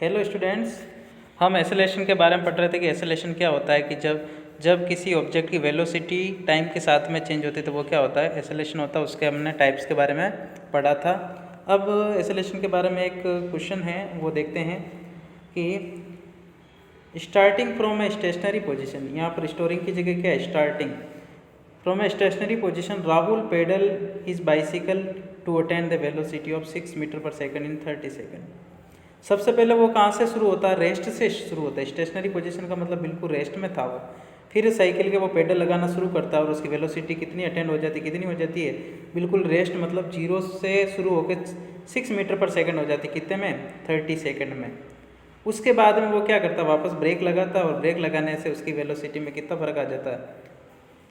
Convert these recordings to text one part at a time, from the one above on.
Hello students, हम acceleration के बारे में पढ़ रहे थे कि एसेलेरेशन क्या होता है कि जब किसी ऑब्जेक्ट की वेलोसिटी टाइम के साथ में चेंज होती है तो वो क्या होता है, एसेलेरेशन होता है। उसके हमने टाइप्स के बारे में पढ़ा था। अब एसेलेरेशन के बारे में एक क्वेश्चन है, वो देखते हैं कि starting from a stationary position, यहाँ पर स्टोरिंग की जगह क्या है, starting from a stationary position Rahul pedal his bicycle to attain the velocity of 6 metre per second in 30 second. सबसे पहले वो कहाँ से शुरू होता है, रेस्ट से शुरू होता है। स्टेशनरी पोजीशन का मतलब बिल्कुल रेस्ट में था वो। फिर साइकिल के वो पेडल लगाना शुरू करता है और उसकी वेलोसिटी कितनी अटेंड हो जाती है, कितनी हो जाती है, बिल्कुल रेस्ट मतलब जीरो से शुरू होकर 6 मीटर पर सेकंड हो जाती है। कितने में, 30 सेकंड में। उसके बाद में वो क्या करता है, वापस ब्रेक लगाता है और ब्रेक लगाने से उसकी वेलोसिटी में कितना फर्क आ जाता है,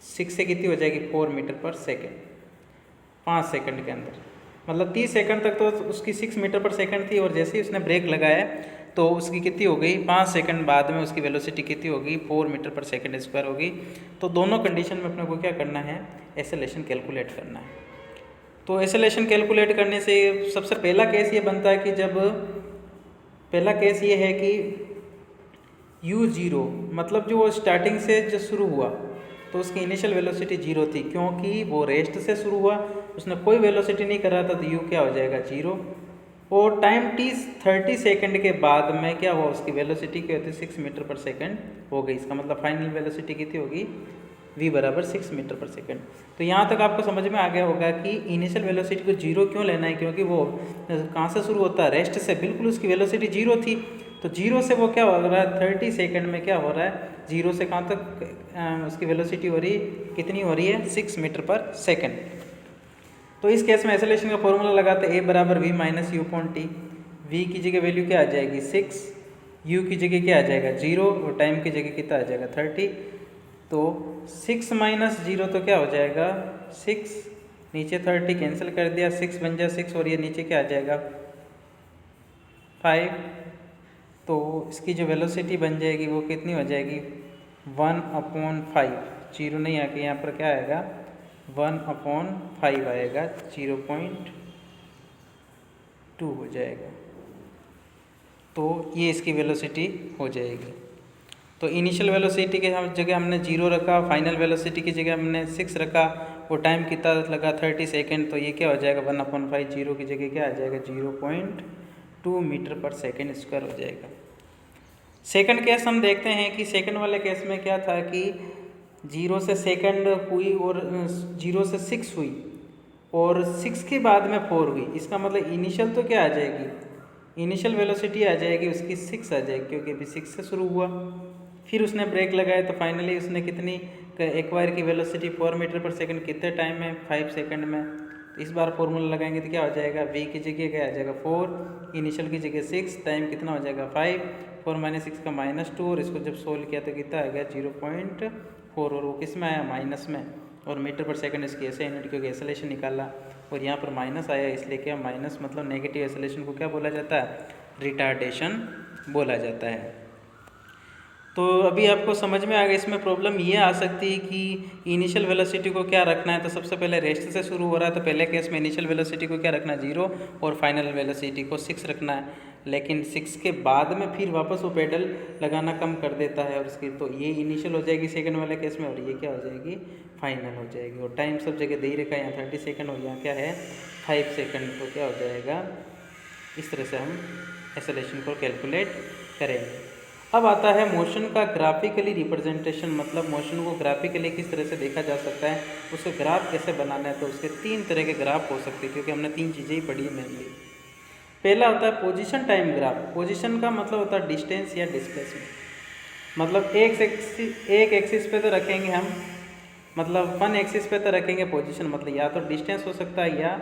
6 से कितनी हो जाएगी, 4 मीटर पर सेकेंड, 5 सेकंड के अंदर। मतलब 30 सेकंड तक तो उसकी 6 मीटर पर सेकंड थी और जैसे ही उसने ब्रेक लगाया तो उसकी कितनी हो गई, 5 सेकंड बाद में उसकी वेलोसिटी कितनी होगी, 4 मीटर पर सेकंड स्क्वायर होगी। तो दोनों कंडीशन में अपने को क्या करना है, एसेलेरेशन कैलकुलेट करना है। तो एसेलेरेशन कैलकुलेट करने से सबसे पहला केस ये बनता है कि जब पहला केस ये है कि u0 मतलब जो स्टार्टिंग से जो शुरू हुआ तो उसकी इनिशियल वेलोसिटी जीरो थी, क्योंकि वो रेस्ट से शुरू हुआ, उसने कोई वेलोसिटी नहीं करा था, तो u क्या हो जाएगा, जीरो। और टाइम t 30 सेकंड के बाद में क्या हुआ, उसकी वेलोसिटी क्या होती है, 6 मीटर पर सेकंड हो गई। इसका मतलब फाइनल वेलोसिटी कितनी होगी, v बराबर 6 मीटर पर सेकंड। तो यहाँ तक आपको समझ में आ गया होगा कि इनिशियल वेलोसिटी को जीरो क्यों लेना है, क्योंकि वो कहाँ से शुरू होता है, रेस्ट से। बिल्कुल उसकी वेलोसिटी जीरो थी, तो जीरो से वो क्या हो रहा है, 30 सेकंड में क्या हो रहा है, जीरो से कहाँ तक उसकी वेलोसिटी हो रही है, कितनी हो रही है, 6 मीटर पर सेकंड। तो इस केस में एसेलेरेशन का फॉर्मूला लगाते हैं, a बराबर v minus you upon T. v की जगह वैल्यू क्या आ जाएगी, 6, u की जगह क्या आ जाएगा, 0 और टाइम की जगह कितना आ जाएगा, 30। तो 6 माइनस 0 तो क्या हो जाएगा, 6, नीचे 30 कैंसिल कर दिया, 6 बन जाए 6 और ये नीचे क्या आ जाएगा, 5। तो इसकी जो वेलोसिटी बन जाएगी वो कितनी हो जाएगी, 1/5। जीरो नहीं आके यहाँ पर क्या आएगा, 1/5 आएगा, 0.2 हो जाएगा। तो ये इसकी वेलोसिटी हो जाएगी। तो इनिशियल वेलोसिटी के जगह हमने 0 रखा, फाइनल वेलोसिटी की जगह हमने 6 रखा, वो टाइम कितना लगा, 30 सेकेंड। तो ये क्या हो जाएगा, 1/5, जीरो की जगह क्या आ जाएगा, 0.2 मीटर पर सेकेंड स्क्वायर हो जाएगा। सेकंड केस हम देखते हैं कि सेकंड वाले केस में क्या था कि 0 से सेकंड हुई और 0 से 6 हुई और 6 के बाद में 4 हुई। इसका मतलब इनिशियल तो क्या आ जाएगी, इनिशियल वेलोसिटी आ जाएगी उसकी 6 आ जाएगी, क्योंकि अभी 6 से शुरू हुआ। फिर उसने ब्रेक लगाया तो फाइनली उसने कितनी, एक वायर की वेलोसिटी 4 मीटर पर सेकंड कितने टाइम में, 5 सेकंड में। तो इस बार फॉर्मूला लगाएंगे तो क्या हो जाएगा, v की जगह क्या आ जाएगा, 4, इनिशियल की जगह 6, टाइम कितना हो जाएगा, 5, 4 माइनस 6 का -2, और इसको जब सोल्व किया तो कितना आ गया, 0.4, और वो किस में आया, माइनस में। और मीटर पर सेकंड इसकी ऐसे यूनिट, क्योंकि एसेलेरेशन निकाला और यहाँ पर माइनस आया, इसलिए क्या माइनस मतलब नेगेटिव एसेलेरेशन को क्या बोला जाता है, रिटार्डेशन बोला जाता है। तो अभी आपको समझ में आ गया। इसमें प्रॉब्लम ये आ सकती है कि इनिशियल वेलोसिटी को क्या रखना है, तो सबसे पहले रेस्ट से शुरू हो रहा है तो पहले केस में इनिशियल वेलोसिटी को क्या रखना है, 0, और फाइनल वेलोसिटी को 6 रखना है। लेकिन 6 के बाद में फिर वापस वो पेडल लगाना कम कर देता है और उसकी, तो ये इनिशियल हो जाएगी सेकंड वाले केस में, और ये क्या हो जाएगी, फाइनल हो जाएगी। और टाइम सब जगह दे ही रखा है, यहाँ 30 सेकंड और यहाँ क्या है, 5 सेकंड। तो क्या हो जाएगा, इस तरह से हम एसेलेरेशन को कैलकुलेट करेंगे। अब आता है मोशन का ग्राफिकली रिप्रेजेंटेशन, मतलब मोशन को ग्राफिकली किस तरह से देखा जा सकता है, उसके ग्राफ कैसे बनाना है। तो उसके 3 तरह के ग्राफ हो सकते हैं, क्योंकि हमने 3 चीज़ें ही पढ़ी है मेनली। पहला होता है पोजीशन टाइम ग्राफ। पोजीशन का मतलब होता है डिस्टेंस या डिस्प्लेसमेंट, मतलब एक एक्सिस पे तो रखेंगे हम, मतलब वन एक्सिस पे तो रखेंगे पोजीशन, मतलब या तो डिस्टेंस हो सकता है या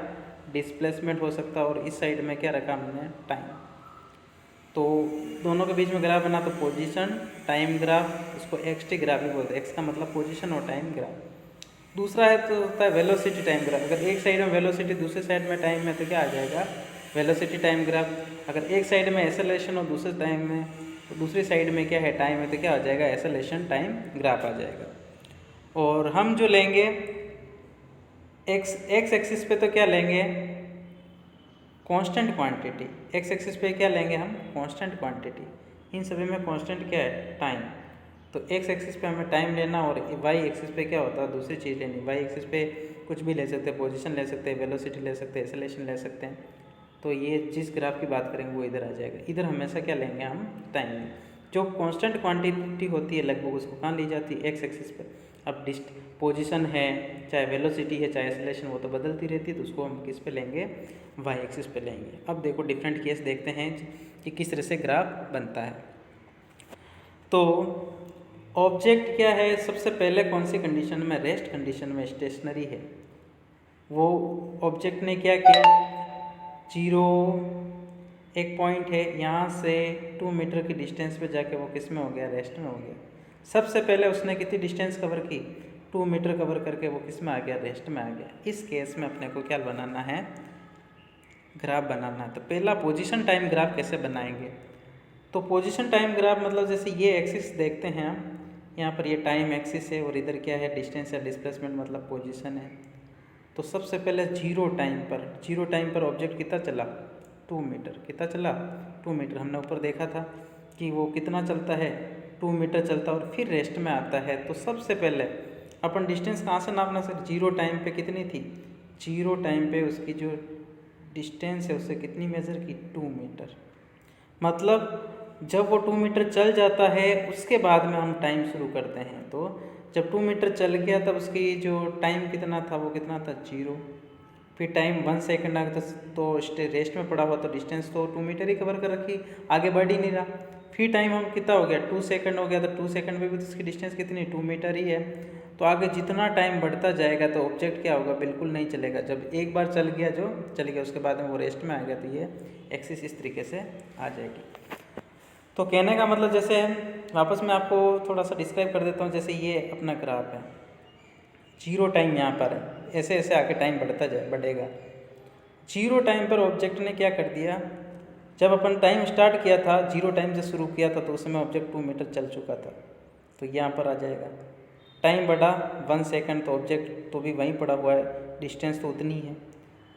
डिस्प्लेसमेंट हो सकता है, और इस साइड में क्या रखा हमने, टाइम। तो दोनों के बीच में ग्राफ बना तो पोजीशन टाइम ग्राफ, इसको एक्स टी ग्राफ भी बोलते हैं, एक्स का मतलब पोजीशन और टाइम ग्राफ। दूसरा है तो होता है वेलोसिटी टाइम ग्राफ। अगर एक साइड में वेलोसिटी दूसरे साइड में टाइम है तो क्या आ जाएगा, वेलोसिटी टाइम ग्राफ। अगर एक साइड में एसेलेरेशन और दूसरे टाइम में, तो दूसरी साइड में क्या है, टाइम है, तो क्या आ जाएगा, एसेलेरेशन टाइम ग्राफ आ जाएगा। और हम जो लेंगे एक्स एक्सिस पे तो क्या लेंगे, कांस्टेंट क्वांटिटी, एक्स एक्सिस पे क्या लेंगे हम, कांस्टेंट क्वांटिटी। इन सभी में कांस्टेंट क्या है, टाइम। तो एक्स एक्सिस पे हमें टाइम लेना और वाई एक्सिस पे क्या होता है, दूसरी चीज़ लेनी। वाई एक्सिस पे कुछ भी ले सकते हैं, पोजीशन ले सकते हैं, वेलोसिटी ले सकते हैं, एक्सेलरेशन ले सकते हैं। तो ये जिस ग्राफ की बात करेंगे वो इधर आ जाएगा। इधर हमेशा क्या लेंगे हम, टाइम। जो कांस्टेंट क्वांटिटी होती है लगभग उसको कहाँ ली जाती है, एक्स एक्सिस पे। अब पोजीशन है, चाहे वेलोसिटी है, चाहे एक्सेलरेशन, वो तो बदलती रहती है, तो उसको हम किस पे लेंगे, वाई एक्सिस पे लेंगे। अब देखो डिफरेंट केस देखते हैं कि किस तरह से ग्राफ बनता है। तो ऑब्जेक्ट क्या है, सबसे पहले कौन सी कंडीशन में, रेस्ट कंडीशन में स्टेशनरी है। वो ऑब्जेक्ट ने क्या किया, 0 एक पॉइंट है, यहाँ से 2 मीटर की डिस्टेंस पे जाके वो किस में हो गया, रेस्ट में हो गया। सबसे पहले उसने कितनी डिस्टेंस कवर की, 2 मीटर कवर करके वो किस में आ गया, रेस्ट में आ गया। इस केस में अपने को क्या बनाना है, ग्राफ बनाना है। तो पहला पोजीशन टाइम ग्राफ कैसे बनाएंगे। तो पोजीशन टाइम ग्राफ मतलब जैसे ये एक्सिस देखते हैं हम, यहाँ पर ये टाइम एक्सिस है और इधर क्या है, डिस्टेंस या डिस्प्लेसमेंट मतलब पोजीशन है। तो सबसे पहले जीरो टाइम पर ऑब्जेक्ट कितना चला, 2 मीटर। कितना चला, 2 मीटर। हमने ऊपर देखा था कि वो कितना चलता है, 2 मीटर चलता है और फिर रेस्ट में आता है। तो सबसे पहले अपन डिस्टेंस कहाँ से नापना सर, जीरो टाइम पे कितनी थी, जीरो टाइम पे उसकी जो डिस्टेंस है उससे कितनी मेज़र की, 2 मीटर। मतलब जब वो 2 मीटर चल जाता है उसके बाद में हम टाइम शुरू करते हैं। तो जब 2 मीटर चल गया तब उसकी जो टाइम कितना था, वो कितना था, 0। फिर टाइम 1 सेकंड आ गया तो रेस्ट में पड़ा हुआ, तो डिस्टेंस तो 2 मीटर ही कवर कर रखी, आगे बढ़ ही नहीं रहा। फिर टाइम हम कितना हो गया, 2 सेकंड हो गया, तो 2 सेकंड में भी तो उसकी डिस्टेंस कितनी, 2 मीटर ही है। तो आगे जितना टाइम बढ़ता जाएगा तो ऑब्जेक्ट क्या होगा, बिल्कुल नहीं चलेगा। जब एक बार चल गया उसके बाद में वो रेस्ट में आ गया, तो ये एक्सिस इस तरीके से आ जाएगी। तो कहने का मतलब जैसे वापस मैं आपको थोड़ा सा डिस्क्राइब कर देता हूँ। जैसे ये अपना ग्राफ है, जीरो टाइम यहाँ पर है, ऐसे ऐसे आके टाइम बढ़ेगा। जीरो टाइम पर ऑब्जेक्ट ने क्या कर दिया, जब अपन टाइम स्टार्ट किया था, जीरो टाइम से शुरू किया था, तो उस समय ऑब्जेक्ट 2 मीटर चल चुका था। तो यहाँ पर आ जाएगा, टाइम बढ़ा 1 सेकंड, तो ऑब्जेक्ट तो भी वहीं पड़ा हुआ है, डिस्टेंस तो उतनी है।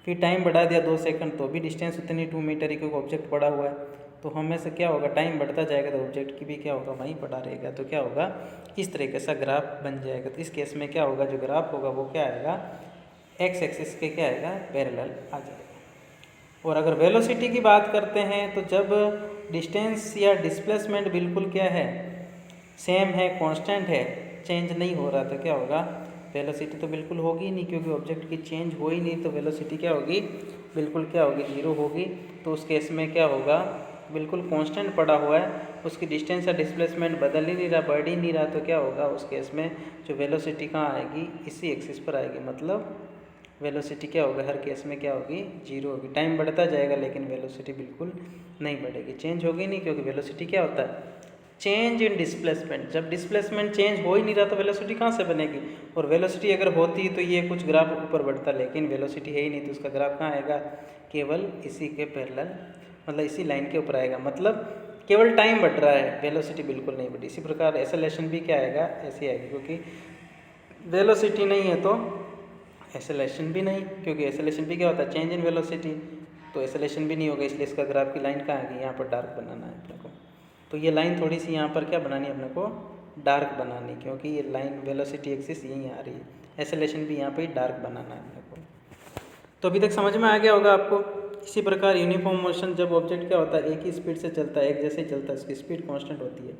फिर टाइम बढ़ा दिया 2 सेकंड, तो भी डिस्टेंस उतनी 2 मीटर ही, क्योंकि ऑब्जेक्ट पड़ा हुआ है। तो हमें से क्या होगा, टाइम बढ़ता जाएगा तो ऑब्जेक्ट की भी क्या होगा, वहीं पड़ा रहेगा। तो क्या होगा, इस तरीके से ग्राफ बन जाएगा। तो इस केस में क्या होगा, जो ग्राफ होगा वो क्या आएगा, एक्स एक्सिस के क्या आएगा, पैरेलल आ जाएगा। और अगर वेलोसिटी की बात करते हैं तो जब डिस्टेंस या डिस्प्लेसमेंट बिल्कुल क्या है, सेम है, कांस्टेंट है, चेंज नहीं हो रहा, तो क्या होगा, वेलोसिटी तो बिल्कुल होगी ही नहीं, क्योंकि ऑब्जेक्ट की चेंज हो ही नहीं। तो वेलोसिटी क्या होगी, बिल्कुल क्या होगी, 0 होगी। तो उस केस में क्या होगा, बिल्कुल कांस्टेंट पड़ा हुआ है, उसकी डिस्टेंस या डिस्प्लेसमेंट बदल ही नहीं रहा, बढ़ ही नहीं रहा। तो क्या होगा, उस केस में जो वेलोसिटी कहाँ आएगी, इसी एक्सिस पर आएगी। मतलब वेलोसिटी क्या होगा, हर केस में क्या होगी, 0 होगी। टाइम बढ़ता जाएगा लेकिन वेलोसिटी बिल्कुल नहीं बढ़ेगी, चेंज होगी नहीं, क्योंकि वेलोसिटी क्या होता है, चेंज इन डिस्प्लेसमेंट। जब डिस्प्लेसमेंट चेंज हो ही नहीं रहा तो वेलोसिटी कहाँ से बनेगी। और वेलोसिटी अगर होती तो ये कुछ ग्राफ ऊपर बढ़ता, लेकिन वेलोसिटी है ही नहीं, तो उसका ग्राफ कहाँ आएगा, केवल इसी के पैरेलल, मतलब इसी लाइन के ऊपर आएगा। मतलब केवल टाइम बढ़ रहा है, वेलोसिटी बिल्कुल नहीं बढ़ी। इसी प्रकार एक्सेलरेशन भी क्या आएगा, ऐसी आएगी, क्योंकि वेलोसिटी नहीं है तो एक्सेलरेशन भी नहीं, क्योंकि एक्सेलरेशन भी क्या होता है, चेंज इन वेलोसिटी। तो एक्सेलरेशन भी नहीं होगा, इसलिए इसका ग्राफ की लाइन कहाँ आएगी, यहाँ पर डार्क बनाना है अपने को। तो ये लाइन थोड़ी सी यहाँ पर क्या बनानी है अपने को, डार्क बनानी, क्योंकि ये लाइन वेलोसिटी एक्सिस यहीं आ रही है, एक्सेलरेशन भी यहाँ पे डार्क बनाना है अपने को। तो अभी तक समझ में आ गया होगा आपको। इसी प्रकार यूनिफॉर्म मोशन, जब ऑब्जेक्ट क्या होता है, एक ही स्पीड से चलता है, एक जैसे ही चलता है, उसकी स्पीड कांस्टेंट होती है।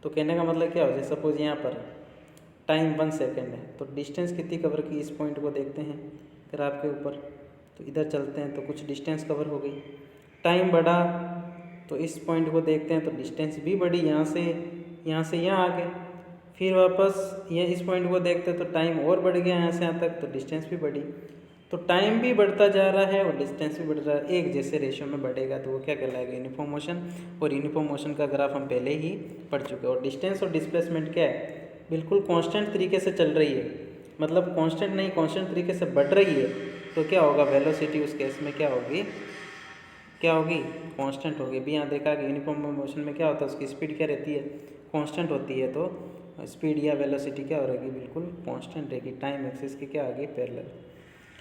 तो कहने का मतलब क्या हो जाए, सपोज यहाँ पर टाइम 1 सेकेंड है, तो डिस्टेंस कितनी कवर की, इस पॉइंट को देखते हैं ग्राफ के ऊपर, तो इधर चलते हैं तो कुछ डिस्टेंस कवर हो गई। टाइम बढ़ा तो इस पॉइंट को देखते हैं तो डिस्टेंस भी बढ़ी, यहाँ से यहाँ आ गए। फिर वापस ये इस पॉइंट को देखते हैं तो टाइम और बढ़ गया यहाँ से यहाँ तक, तो डिस्टेंस भी बढ़ी। तो टाइम भी बढ़ता जा रहा है और डिस्टेंस भी बढ़ रहा है, एक जैसे रेशियो में बढ़ेगा, तो वो क्या कहलाएगा, यूनिफॉर्म मोशन। और यूनिफॉर्म मोशन का ग्राफ हम पहले ही पढ़ चुके हैं। और डिस्टेंस और डिस्प्लेसमेंट क्या है, बिल्कुल कांस्टेंट तरीके से चल रही है, मतलब कांस्टेंट नहीं, कांस्टेंट तरीके से बढ़ रही है। तो क्या होगा, वेलोसिटी उस केस में क्या होगी, कांस्टेंट होगी। भी यहाँ देखा कि यूनिफॉर्म मोशन में क्या होता है, उसकी स्पीड क्या रहती है, कांस्टेंट होती है। तो स्पीड या वेलोसिटी क्या हो रहेगी, बिल्कुल कांस्टेंट रहेगी, टाइम एक्सिस की क्या आगे पैरेलल।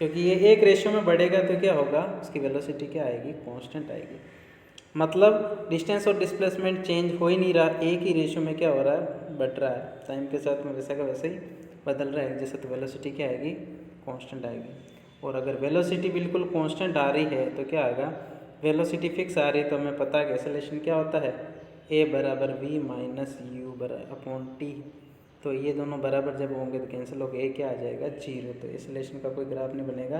क्योंकि ये एक रेशियो में बढ़ेगा तो क्या होगा, उसकी वेलोसिटी क्या आएगी, कांस्टेंट आएगी। मतलब डिस्टेंस और डिस्प्लेसमेंट चेंज हो ही नहीं रहा, एक ही रेशियो में क्या हो रहा है, बढ़ रहा है, टाइम के साथ में वैसा का वैसे ही बदल रहा है जैसे, तो वेलोसिटी क्या आएगी, कांस्टेंट आएगी। और अगर वेलोसिटी बिल्कुल कांस्टेंट आ रही है तो क्या आएगा, वेलोसिटी फिक्स आ रही है तो हमें पता है कि एक्सेलरेशन क्या होता है, a बराबर v minus you upon T. तो ये दोनों बराबर जब होंगे तो कैंसिल होकर a क्या आ जाएगा, 0। तो एक्सेलरेशन का कोई ग्राफ नहीं बनेगा,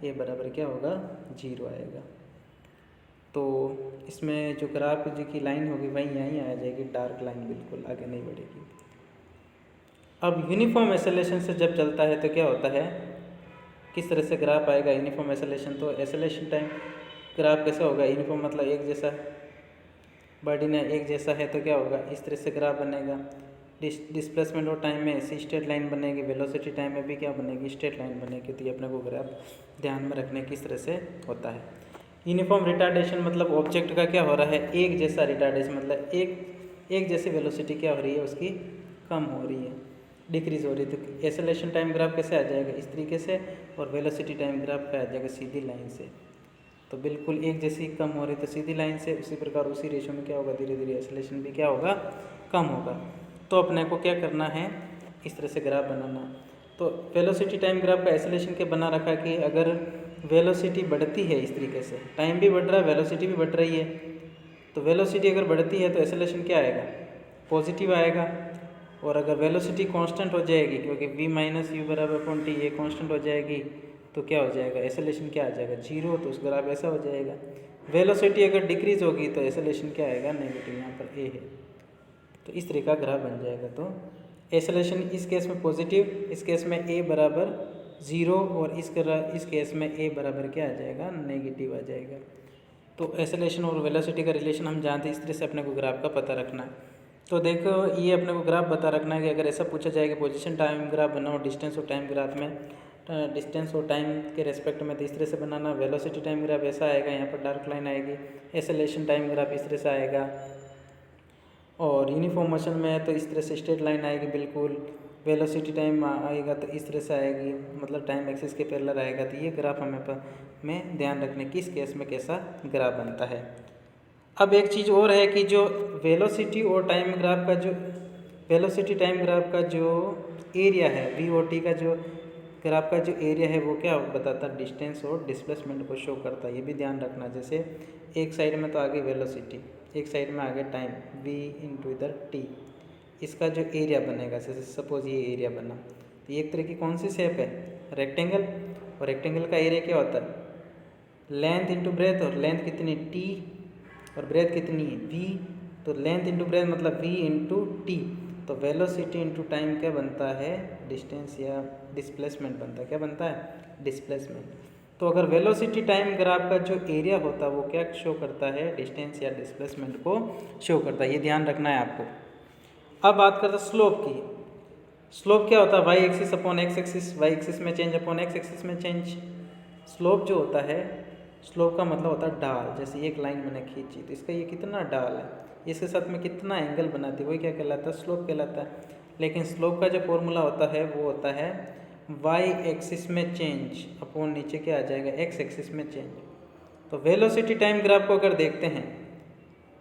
a बराबर क्या होगा, 0 आएगा। तो इसमें जो ग्राफ जी की लाइन होगी वही यहीं आ जाएगी, डार्क लाइन, बिल्कुल आगे नहीं बढ़ेगी। अब यूनिफॉर्म एक्सेलरेशन से जब चलता है तो क्या होता है, किस तरह से ग्राफ आएगा यूनिफॉर्म एक्सेलरेशन, तो एक्सेलरेशन टाइम ग्राफ कैसा होगा, यूनिफॉर्म मतलब एक जैसा, बॉडी ने एक जैसा है तो क्या होगा, इस तरह से ग्राफ बनेगा। डिस्प्लेसमेंट और टाइम में ऐसी स्ट्रेट लाइन बनेगी, वेलोसिटी टाइम में भी क्या बनेगी, स्ट्रेट लाइन बनेगी। तो ये अपने को ग्राफ ध्यान में रखने किस तरह से होता है। यूनिफॉर्म रिटार्डेशन मतलब ऑब्जेक्ट का क्या हो रहा है, एक जैसा रिटार्डेशन, मतलब एक जैसी वेलोसिटी क्या हो रही है, उसकी कम हो रही है, डिक्रीज हो रही है। तो एक्सेलरेशन टाइम ग्राफ कैसे आ जाएगा, इस तरीके से, और वेलोसिटी टाइम ग्राफ क्या आ जाएगा, सीधी लाइन से। तो बिल्कुल एक जैसी कम हो रही तो सीधी लाइन से, उसी प्रकार उसी रेशियो में क्या होगा, धीरे धीरे एक्सेलरेशन भी क्या होगा, कम होगा। तो अपने को क्या करना है, इस तरह से ग्राफ बनाना। तो वेलोसिटी टाइम ग्राफ का एक्सेलरेशन क्या बना रखा कि अगर वेलोसिटी बढ़ती है इस तरीके से, टाइम भी बढ़ रहा है, वेलोसिटी भी बढ़ रही है, तो वेलोसिटी अगर बढ़ती है तो एक्सेलरेशन क्या आएगा, पॉजिटिव आएगा। और अगर वेलोसिटी कांस्टेंट हो जाएगी, क्योंकि v माइनस यू बराबर अपॉन टी ये कांस्टेंट हो जाएगी, तो क्या हो जाएगा, एक्सेलरेशन क्या आ जाएगा, 0। तो उस ग्राफ ऐसा हो जाएगा। वेलोसिटी अगर डिक्रीज होगी तो एक्सेलरेशन क्या आएगा, नेगेटिव, यहाँ पर a है। तो इस तरह का ग्राफ बन जाएगा। तो एक्सेलरेशन इस केस में पॉजिटिव, इस केस में a बराबर 0, और इस केस में a बराबर क्या आ जाएगा, नेगेटिव आ जाएगा। तो एक्सेलरेशन और वेलोसिटी का रिलेशन हम जानते हैं, इस तरह से अपने को ग्राफ का पता रखना है। तो देखो ये अपने को ग्राफ बता रखना है कि अगर ऐसा पूछा जाए कि पोजीशन टाइम ग्राफ बनाओ डिस्टेंस और टाइम ग्राफ में, डिस्टेंस और टाइम के रेस्पेक्ट में, तो इस तरह से बनाना। वेलोसिटी टाइम ग्राफ ऐसा आएगा, यहाँ पर डार्क लाइन आएगी। एक्सेलरेशन टाइम ग्राफ इस तरह से आएगा, और यूनिफॉर्म मोशन में है तो इस तरह से स्ट्रेट लाइन आएगी बिल्कुल। वेलोसिटी टाइम आएगा तो इस तरह से आएगी, मतलब टाइम एक्सिस के पैरेलल आएगा। तो ये ग्राफ हमें ध्यान रखने किस केस में कैसा ग्राफ बनता है। अब एक चीज़ और है कि जो वेलोसिटी और टाइम ग्राफ का जो वेलोसिटी टाइम ग्राफ का जो एरिया है, वी ओ टी का जो ग्राफ का जो एरिया है वो क्या बताता है, डिस्टेंस और डिस्प्लेसमेंट को शो करता है। ये भी ध्यान रखना। जैसे एक साइड में तो आगे वेलोसिटी, एक साइड में आगे टाइम, v इंटू इधर टी, इसका जो एरिया बनेगा, जैसे सपोज ये एरिया बना, तो ये एक तरह की कौन सी शेप है, रेक्टेंगल। और रेक्टेंगल का एरिया क्या होता है, लेंथ इंटू ब्रेथ, और लेंथ कितनी टी और ब्रेथ कितनी है v। तो लेंथ इंटू ब्रेथ मतलब v इंटू टी। तो वेलोसिटी इंटू टाइम क्या बनता है, डिस्टेंस या डिस्प्लेसमेंट बनता है। क्या बनता है, डिस्प्लेसमेंट। तो अगर वेलोसिटी टाइम ग्राफ का जो एरिया होता है वो क्या शो करता है, डिस्टेंस या डिस्प्लेसमेंट को शो करता है। ये ध्यान रखना है आपको। अब बात करते हैं स्लोप की। स्लोप क्या होता है, Y axis upon X axis, Y axis में चेंज अपॉन एक्स एक्सिस में चेंज। स्लोप जो होता है, स्लोप का मतलब होता है ढाल। जैसे एक लाइन मैंने खींची तो इसका ये कितना ढाल है, इसके साथ में कितना एंगल बनाती है, वही क्या कहलाता है, स्लोप कहलाता है। लेकिन स्लोप का जो फॉर्मूला होता है वो होता है वाई एक्सिस में चेंज अपॉन नीचे क्या आ जाएगा, एक्स एक्सिस में चेंज। तो वेलोसिटी टाइम ग्राफ को अगर देखते हैं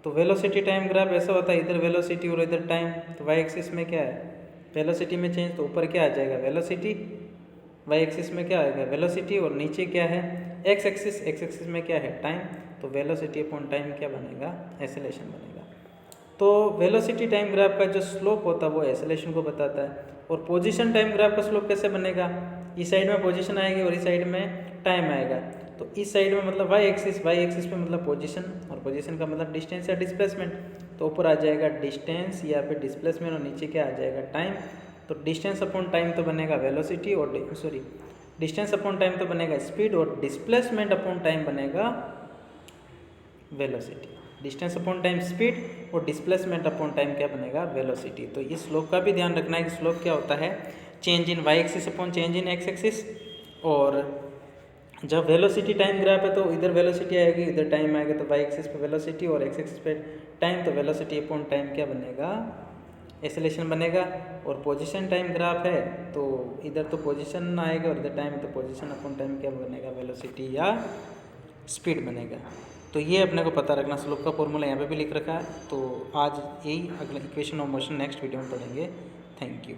तो वेलोसिटी टाइम ग्राफ ऐसा होता है, इधर वेलोसिटी और इधर टाइम। तो वाई एक्सिस में क्या है, वेलोसिटी में चेंज, तो ऊपर क्या आ जाएगा, वेलोसिटी। वाई एक्सिस में क्या आएगा, वेलोसिटी, और नीचे क्या है, एक्स एक्सिस। एक्स एक्सिस में क्या है, टाइम। तो वेलोसिटी अपॉन टाइम क्या बनेगा, एक्सेलरेशन बनेगा। तो वेलोसिटी टाइम ग्राफ का जो स्लोप होता है वो एक्सेलरेशन को बताता है। और पोजीशन टाइम ग्राफ का स्लोप कैसे बनेगा, इस साइड में पोजीशन आएगी और इस साइड में टाइम आएगा। तो इस साइड में मतलब वाई एक्सिस पे मतलब पोजीशन, और पोजीशन का मतलब डिस्टेंस या डिस्प्लेसमेंट। तो ऊपर आ जाएगा डिस्टेंस या फिर डिस्प्लेसमेंट, और नीचे क्या आ जाएगा, टाइम। तो डिस्टेंस अपॉन टाइम तो बनेगा वेलोसिटी, और डिस्टेंस अपॉन टाइम तो बनेगा स्पीड, और डिस्प्लेसमेंट अपॉन टाइम बनेगा velocity. Distance upon time speed, और डिस्प्लेसमेंट अपॉन टाइम क्या बनेगा, वेलोसिटी। तो इस स्लोप का भी ध्यान रखना है कि स्लोप क्या होता है, change in Y axis upon change in X axis. और जब वेलोसिटी टाइम ग्राफ है तो इधर वेलोसिटी आएगी, इधर टाइम आएगा, तो वाई एक्सिस पे वेलोसिटी और एक्स एक्सिस पे टाइम। तो वेलोसिटी अपॉन टाइम क्या बनेगा, एक्सेलरेशन बनेगा। और पोजीशन टाइम ग्राफ है तो इधर तो पोजीशन आएगा और इधर टाइम, तो पोजीशन अपॉन टाइम क्या बनेगा, वेलोसिटी या स्पीड बनेगा। तो ये अपने को पता रखना, स्लोप का फॉर्मूला यहाँ पे भी लिख रखा है। तो आज यही अगला equation of motion next video में पढ़ेंगे। Thank you.